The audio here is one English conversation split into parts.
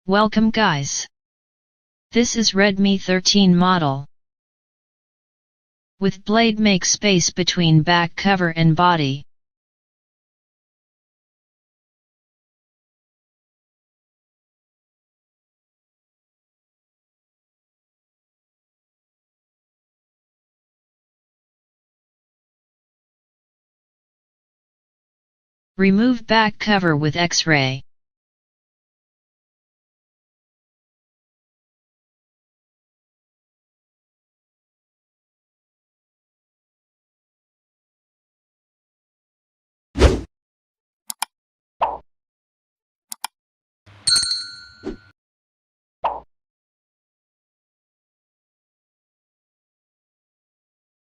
Welcome guys. This is Redmi 13 model. With blade make space between back cover and body. Remove back cover with X-ray.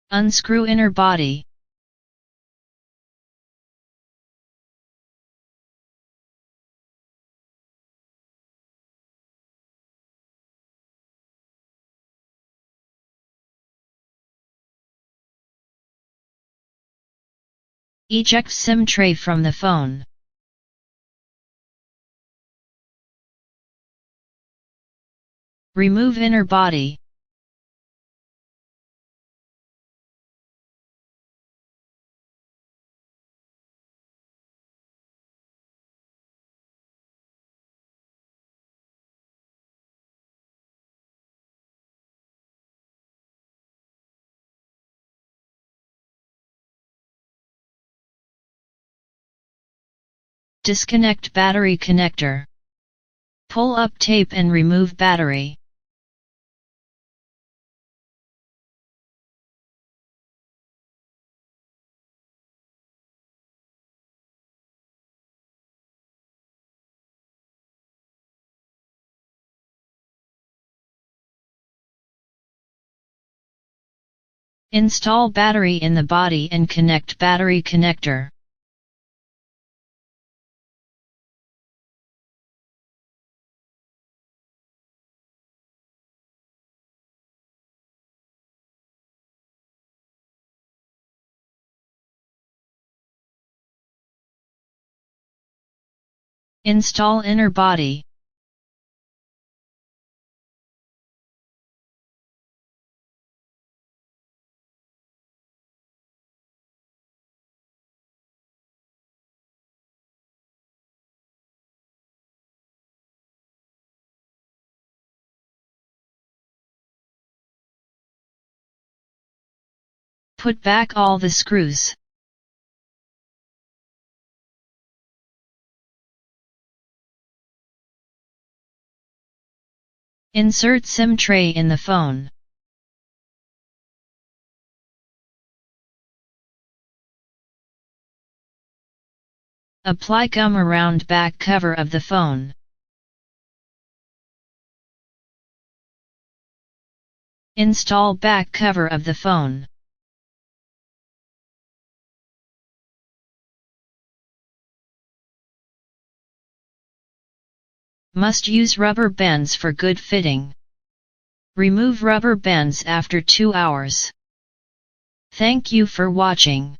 Unscrew inner body. Eject SIM tray from the phone. Remove inner body. Disconnect battery connector. Pull up tape and remove battery. Install battery in the body and connect battery connector. Install inner body. Put back all the screws. Insert SIM tray in the phone. Apply gum around back cover of the phone. Install back cover of the phone. Must use rubber bands for good fitting. Remove rubber bands after 2 hours. Thank you for watching.